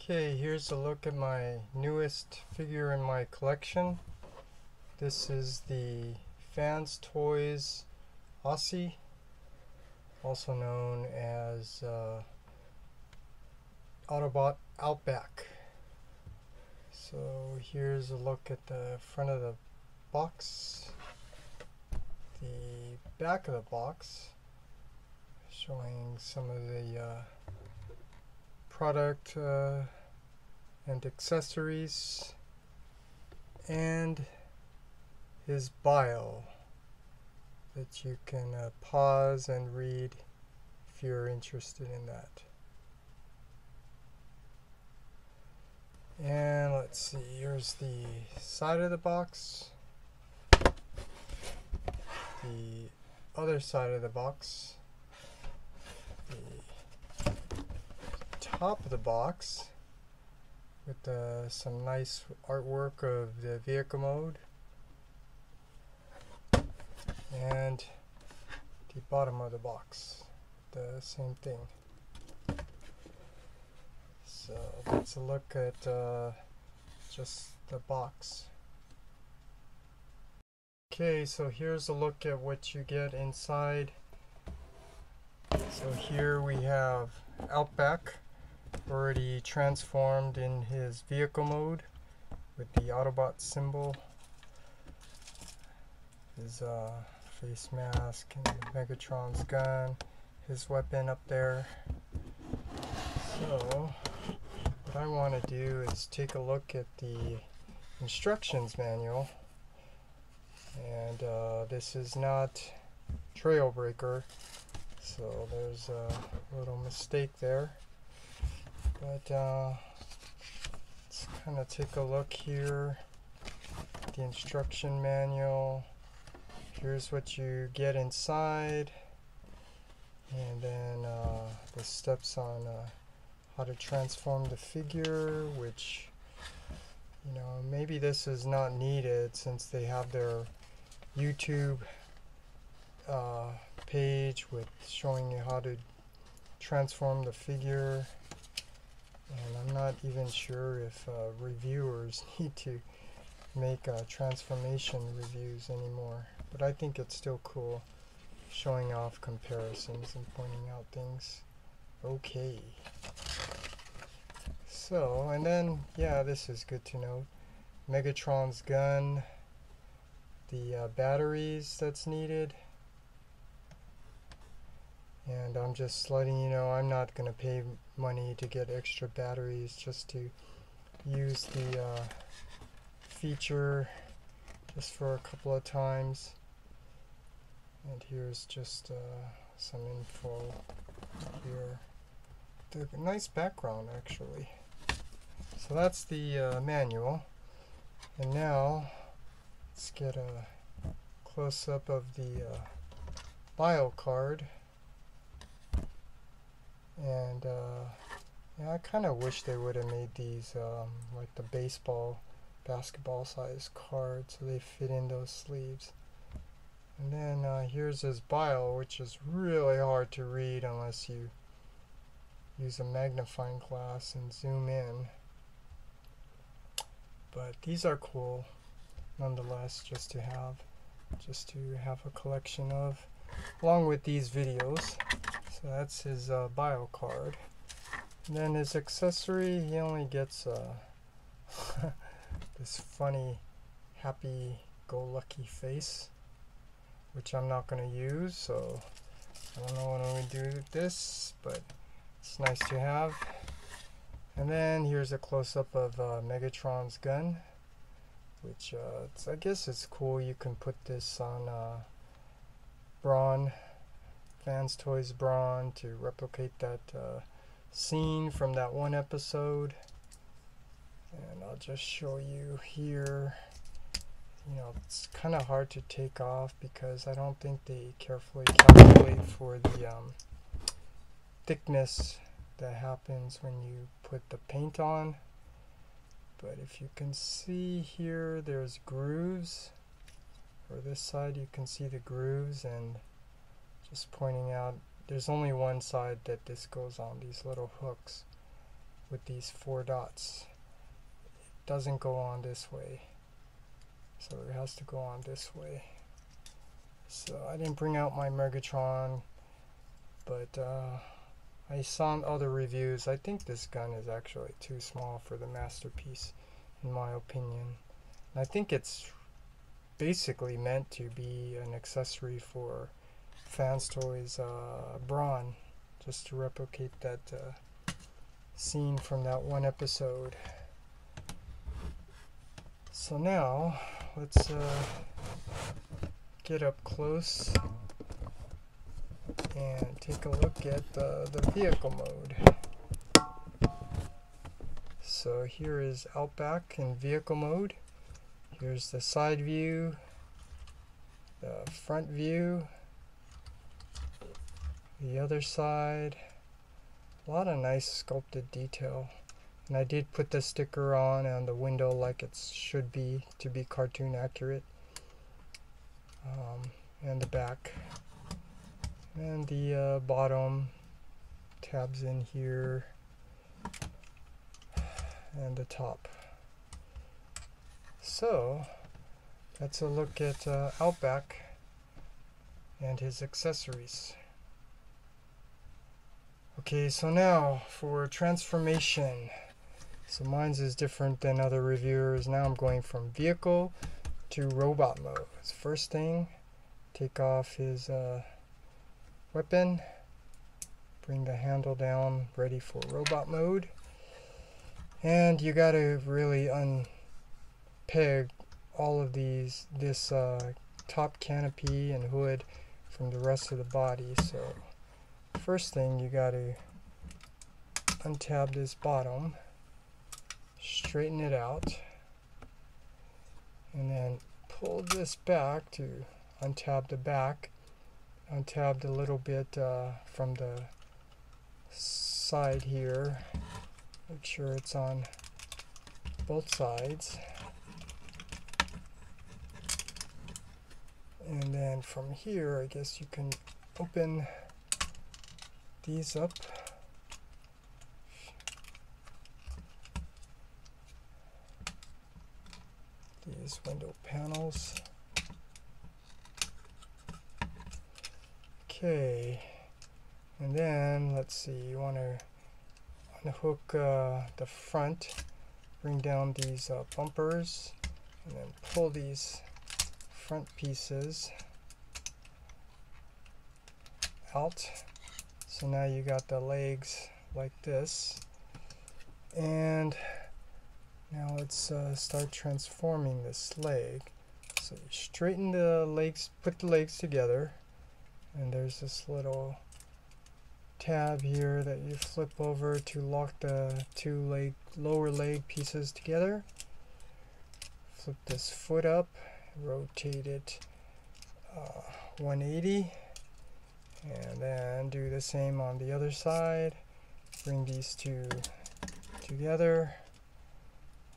Okay, here's a look at my newest figure in my collection. This is the Fans Toys Aussie, also known as Autobot Outback. So here's a look at the front of the box, the back of the box, showing some of the product and accessories, and his bio that you can pause and read if you're interested in that. And let's see, here's the side of the box, the other side of the box, the top of the box with some nice artwork of the vehicle mode, and the bottom of the box, the same thing. So let's look at just the box. Okay, so here's a look at what you get inside. So here we have Outback already transformed in his vehicle mode with the Autobot symbol, his face mask, and Megatron's gun, his weapon up there. So what I want to do is take a look at the instructions manual, and this is not Trailbreaker, so there's a little mistake there. But let's kind of take a look here at the instruction manual. Here's what you get inside, and then the steps on how to transform the figure, which, you know, maybe this is not needed since they have their YouTube page with showing you how to transform the figure. And I'm not even sure if reviewers need to make transformation reviews anymore, but I think it's still cool showing off comparisons and pointing out things. Okay, so, and then, yeah, this is good to know. Megatron's gun, the batteries that's needed, and I'm just letting you know I'm not going to pay money to get extra batteries just to use the feature just for a couple of times. And here's just some info here. The nice background, actually. So that's the manual. And now let's get a close-up of the Biocard. And yeah, I kind of wish they would have made these like the basketball size cards, so they fit in those sleeves. And then here's his bio, which is really hard to read unless you use a magnifying glass and zoom in. But these are cool nonetheless, just to have a collection of, along with these videos. So that's his bio card. And then his accessory, he only gets this funny happy-go-lucky face, which I'm not going to use, so I don't know what I'm going to do with this, but it's nice to have. And then here's a close-up of Megatron's gun, which I guess it's cool. You can put this on Brawn, Fans Toys Brawn, to replicate that scene from that one episode. And I'll just show you here. You know, it's kind of hard to take off because I don't think they carefully calculate for the thickness that happens when you put the paint on. But if you can see here, there's grooves. For this side you can see the grooves, and just pointing out there's only one side that this goes on, these little hooks. with these 4 dots. It doesn't go on this way, so it has to go on this way. So I didn't bring out my Megatron, but I saw other reviews. I think this gun is actually too small for the Masterpiece, in my opinion. And I think it's basically meant to be an accessory for Fans Toys Brawn, just to replicate that scene from that one episode. So now let's get up close and take a look at the vehicle mode. So here is Outback in vehicle mode. Here's the side view, the front view, the other side. A lot of nice sculpted detail. And I did put the sticker on the window like it should be, to be cartoon accurate. And the back. And the bottom tabs in here. And the top. So that's a look at Outback and his accessories. Okay, so now for transformation. So mine's is different than other reviewers. Now I'm going from vehicle to robot mode. First thing, take off his weapon, bring the handle down, ready for robot mode. And you gotta really unpeg all of this top canopy and hood from the rest of the body. So first thing, you gotta untab this bottom, straighten it out, and then pull this back to untab the back. Untabbed a little bit from the side here. Make sure it's on both sides. And then from here, I guess you can open these up. These window panels. Okay, and then let's see, you want to unhook the front, bring down these bumpers, and then pull these front pieces out. So now you got the legs like this, and now let's start transforming this leg. So you straighten the legs, put the legs together, and there's this little tab here that you flip over to lock the two lower leg pieces together. Flip this foot up, rotate it 180, and then do the same on the other side. Bring these two together.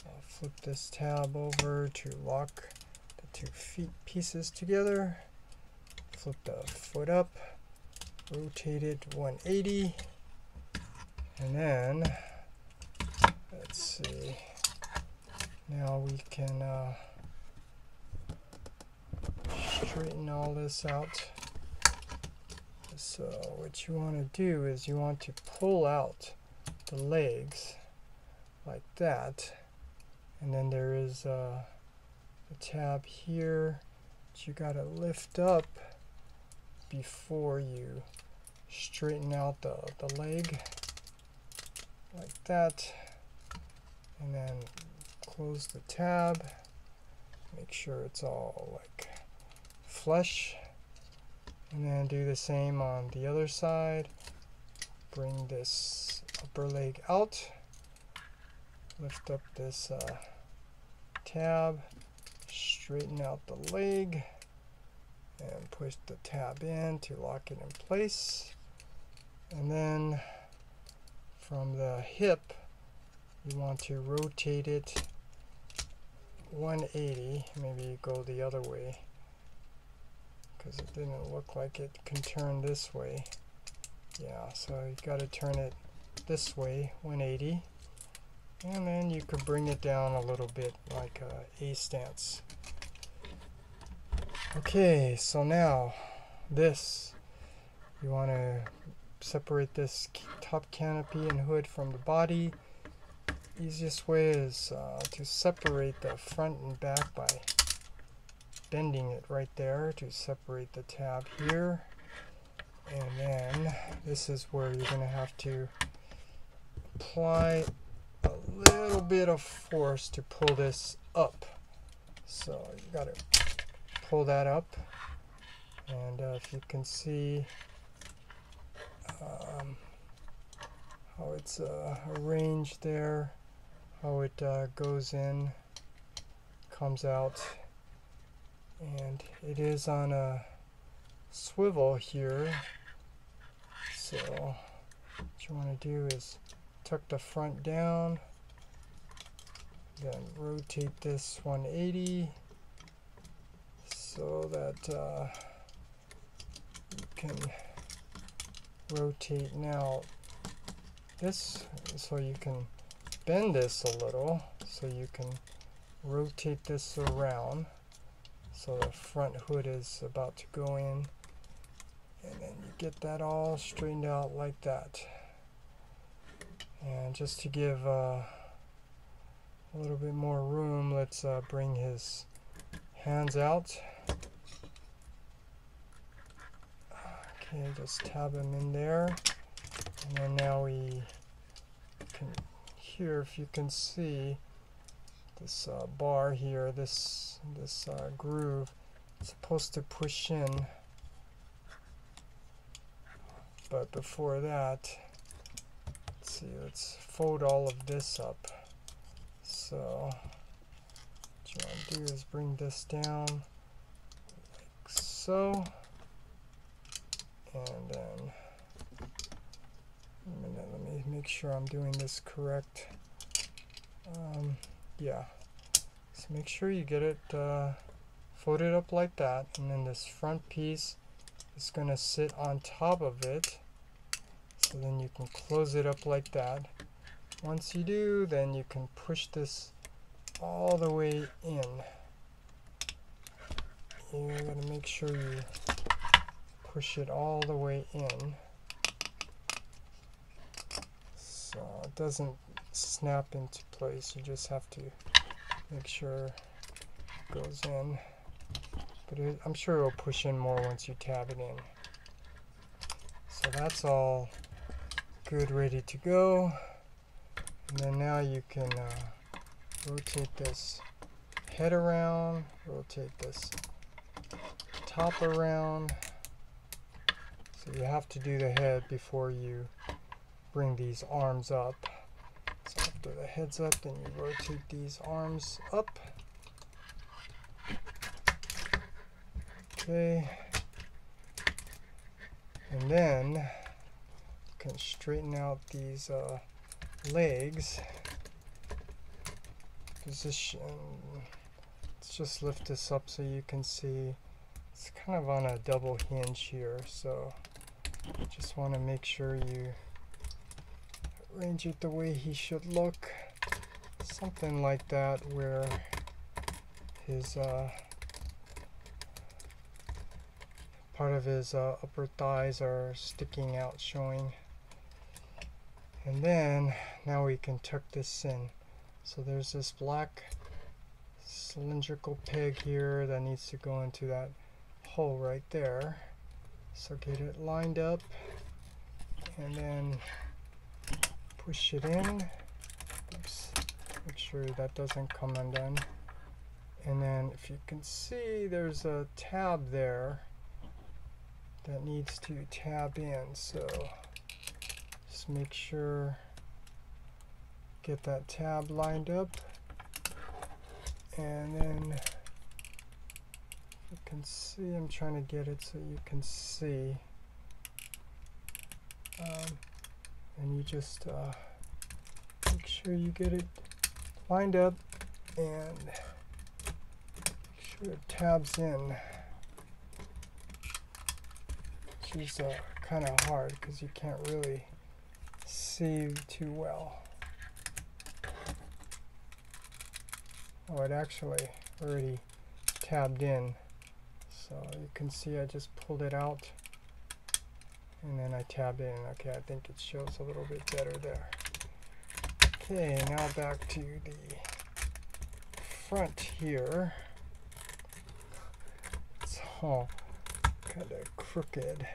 I'll flip this tab over to lock the 2 feet pieces together. Flip the foot up, rotate it 180, and then let's see, now we can straighten all this out. So what you want to do is you want to pull out the legs like that, and then there is a tab here that you got to lift up before you straighten out the leg like that, and then close the tab, make sure it's all like flush, and then do the same on the other side. Bring this upper leg out, lift up this tab, straighten out the leg, and push the tab in to lock it in place. And then from the hip, you want to rotate it 180. Maybe go the other way, because it didn't look like it can turn this way. Yeah, so you got to turn it this way, 180. And then you can bring it down a little bit like a stance. Okay, so now this, you want to separate this top canopy and hood from the body. Easiest way is to separate the front and back by bending it right there to separate the tab here. And then this is where you're going to have to apply a little bit of force to pull this up. So you got to pull that up, and if you can see how it's arranged there, how it goes in, comes out, and it is on a swivel here. So what you want to do is tuck the front down, then rotate this 180 so that you can rotate now this, so you can bend this a little, so you can rotate this around so the front hood is about to go in, and then you get that all straightened out like that. And just to give a little bit more room, let's bring his hands out. Okay, just tab him in there, and then now we can, here if you can see this bar here, this groove, it's supposed to push in, but before that, let's see, let's fold all of this up. So what you want to do is bring this down like so, and then a minute, let me make sure I'm doing this correct. Yeah, so make sure you get it folded up like that, and then this front piece is going to sit on top of it, so then you can close it up like that. Once you do, then you can push this all the way in. You gotta make sure you push it all the way in so it doesn't snap into place. You just have to make sure it goes in, but I'm sure it'll push in more once you tab it in. So that's all good, ready to go. And then now you can rotate this head around, rotate this top around. So you have to do the head before you bring these arms up. So after the head's up, then you rotate these arms up. Okay. And then you can straighten out these legs. Position. Let's just lift this up so you can see it's kind of on a double hinge here, so just want to make sure you arrange it the way he should look, something like that, where his part of his upper thighs are sticking out, showing. And then now we can tuck this in. So there's this black cylindrical peg here that needs to go into that hole right there. So get it lined up and then push it in. Oops. Make sure that doesn't come undone. And then if you can see, there's a tab there that needs to tab in. So just make sure, get that tab lined up, and then you can see, I'm trying to get it so you can see, and you just make sure you get it lined up and make sure it tabs in, which is kind of hard because you can't really see too well. Oh, it actually already tabbed in. So you can see I just pulled it out and then I tabbed in. Okay, I think it shows a little bit better there. Okay, now back to the front here. It's all kind of crooked.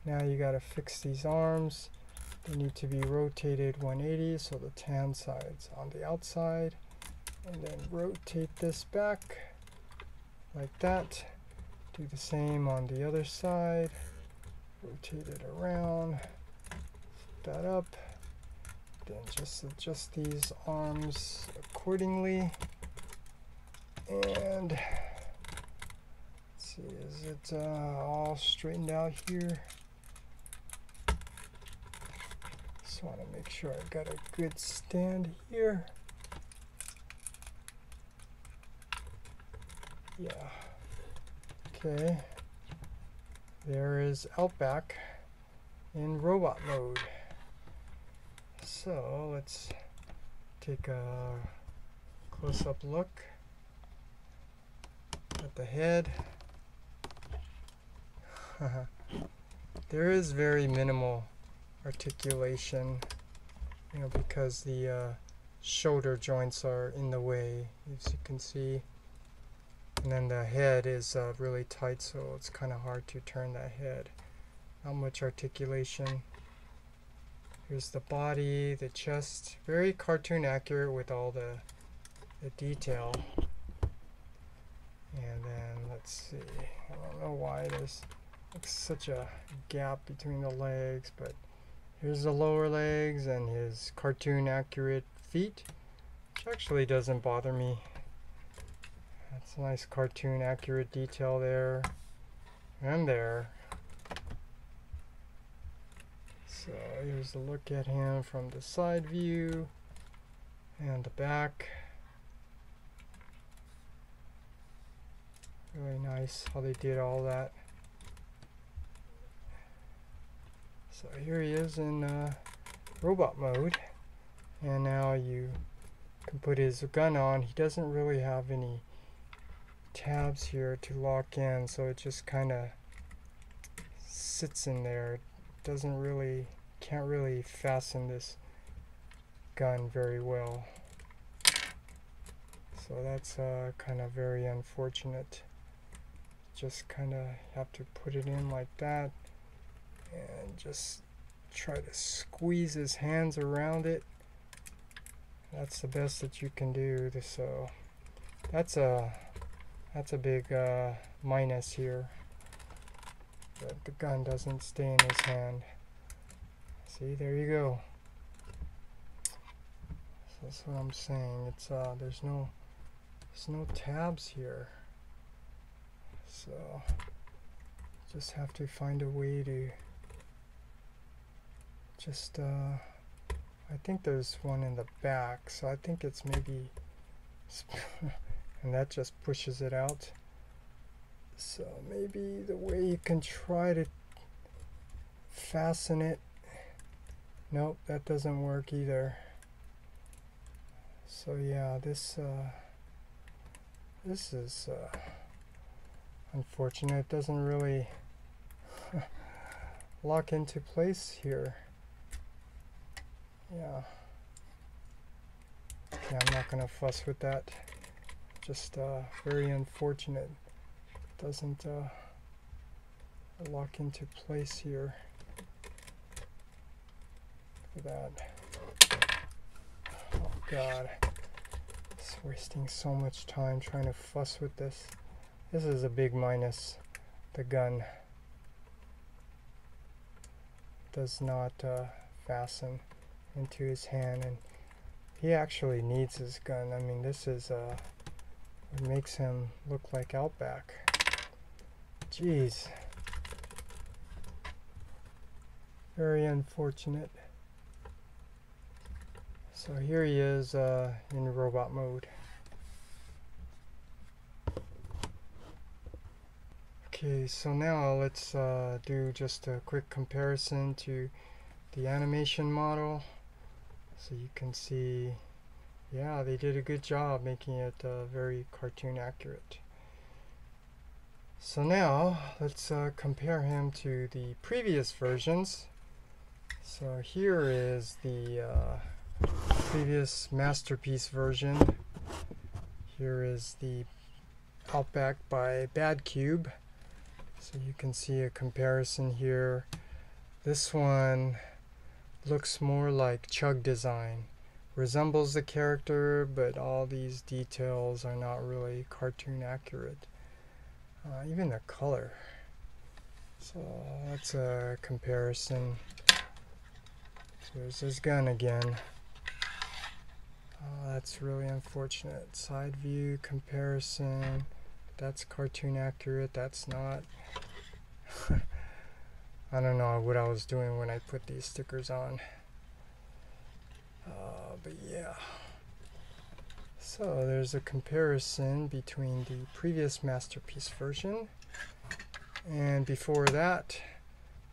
Now you got to fix these arms. They need to be rotated 180 so the tan side's on the outside, and then rotate this back like that. Do the same on the other side. Rotate it around. Flip that up. Then just adjust these arms accordingly. And let's see, is it all straightened out here? Just want to make sure I got a good stand here. Yeah. Okay. There is Outback in robot mode. So let's take a close-up look at the head. There is very minimal articulation, you know, because the shoulder joints are in the way, as you can see, and then the head is really tight, so it's kind of hard to turn that head. Not much articulation. Here's the body, the chest, very cartoon accurate with all the detail. And then let's see, I don't know why there's like such a gap between the legs, but here's the lower legs and his cartoon accurate feet, which actually doesn't bother me. That's a nice cartoon accurate detail there and there. So here's a look at him from the side view and the back. Really nice how they did all that. So here he is in robot mode, and now you can put his gun on. He doesn't really have any tabs here to lock in, so it just kind of sits in there. It doesn't really, can't really fasten this gun very well. So that's kind of very unfortunate. Just kind of have to put it in like that and just try to squeeze his hands around it. That's the best that you can do. So that's a big minus here, that the gun doesn't stay in his hand. See, there you go. So that's what I'm saying. It's there's no tabs here. So just have to find a way to just I think there's one in the back, so I think it's maybe and that just pushes it out. So maybe the way you can try to fasten it, nope, that doesn't work either. So yeah, this is unfortunate. It doesn't really lock into place here. Yeah. Okay, I'm not gonna fuss with that. Just very unfortunate. It doesn't lock into place here for that. Oh God, it's wasting so much time trying to fuss with this. This is a big minus. The gun does not fasten into his hand, and he actually needs his gun. I mean, this is what makes him look like Outback. Jeez. Very unfortunate. So here he is in robot mode. Okay, so now let's do just a quick comparison to the animation model. So you can see yeah, they did a good job making it very cartoon accurate. So now let's compare him to the previous versions. So here is the previous Masterpiece version. Here is the Outback by Bad Cube. So you can see a comparison here. This one looks more like Chug design. Resembles the character, but all these details are not really cartoon accurate. Even the color. So that's a comparison. So there's his gun again. That's really unfortunate. Side view comparison. That's cartoon accurate. That's not. I don't know what I was doing when I put these stickers on. But yeah. So there's a comparison between the previous Masterpiece version, and before that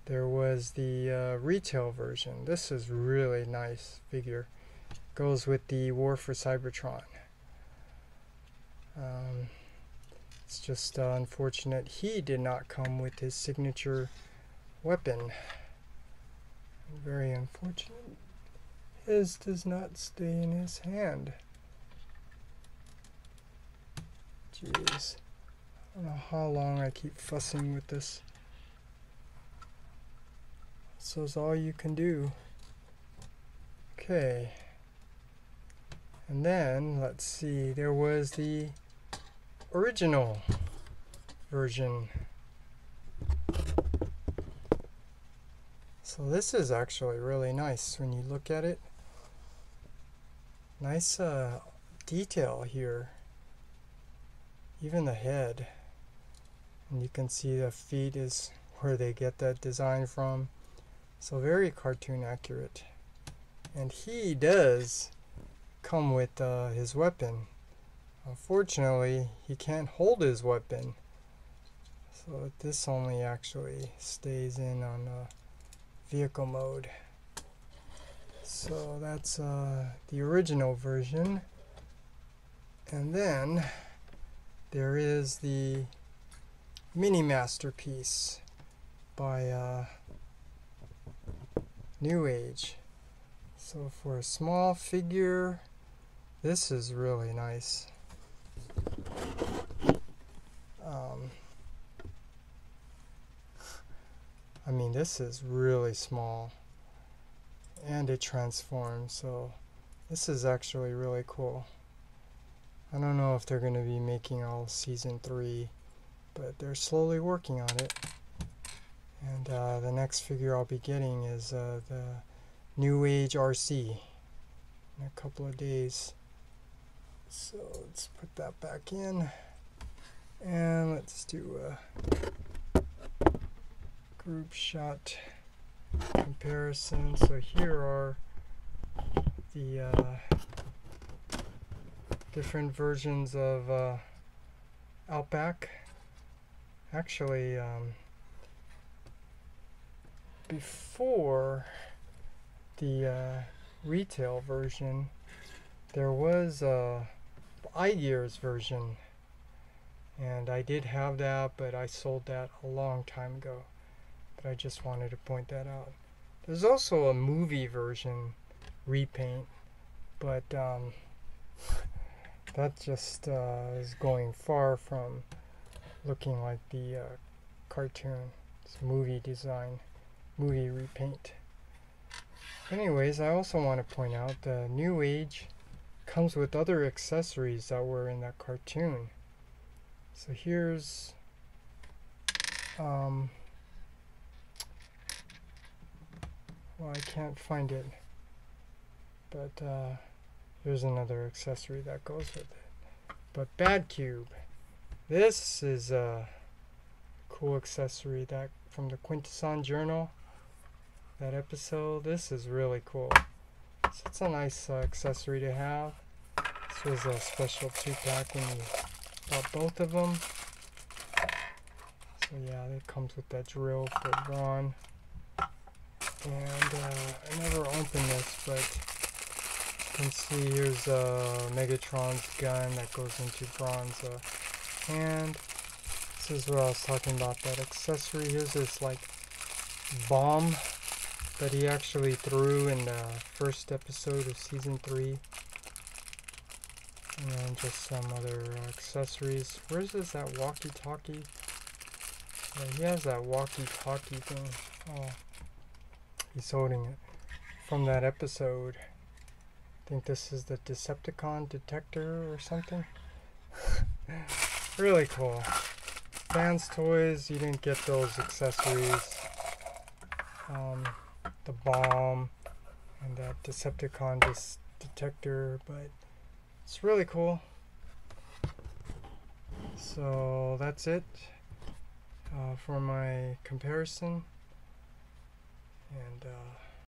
there was the retail version. This is really nice figure. Goes with the War for Cybertron. It's just unfortunate he did not come with his signature weapon. Very unfortunate. His does not stay in his hand. Jeez. I don't know how long I keep fussing with this. So is all you can do. Okay. And then, let's see, there was the original version. So this is actually really nice when you look at it. Nice detail here. Even the head. And you can see the feet is where they get that design from. So very cartoon accurate. And he does come with his weapon. Unfortunately, he can't hold his weapon. So this only actually stays in on vehicle mode. So that's the original version. And then there is the mini Masterpiece by NewAge. So for a small figure, this is really nice. I mean, this is really small, and it transforms, so this is actually really cool. I don't know if they're going to be making all season 3, but they're slowly working on it. And the next figure I'll be getting is the NewAge RC in a couple of days. So let's put that back in, and let's do a group shot comparison. So here are the different versions of Outback. Actually, before the retail version, there was a iGears version, and I did have that, but I sold that a long time ago. But I just wanted to point that out. There's also a movie version repaint, but that just is going far from looking like the cartoon. It's movie design, movie repaint. Anyways, I also want to point out the NewAge comes with other accessories that were in that cartoon. So here's well, I can't find it, but here's another accessory that goes with it. But Bad Cube, this is a cool accessory that from the Quintesson Journal, that episode. This is really cool. So it's a nice accessory to have. This was a special 2-pack when you bought both of them. So yeah, it comes with that drill for Ron. And I never opened this, but you can see see, here's Megatron's gun that goes into Brawn's hand. This is what I was talking about, that accessory. Here's this like bomb that he actually threw in the first episode of season 3. And then just some other accessories. Where's this, that walkie-talkie? Yeah, he has that walkie-talkie thing. Oh, he's holding it from that episode. I think this is the Decepticon detector or something. Really cool. Fans Toys, you didn't get those accessories. The bomb and that Decepticon detector, but it's really cool. So that's it for my comparison. And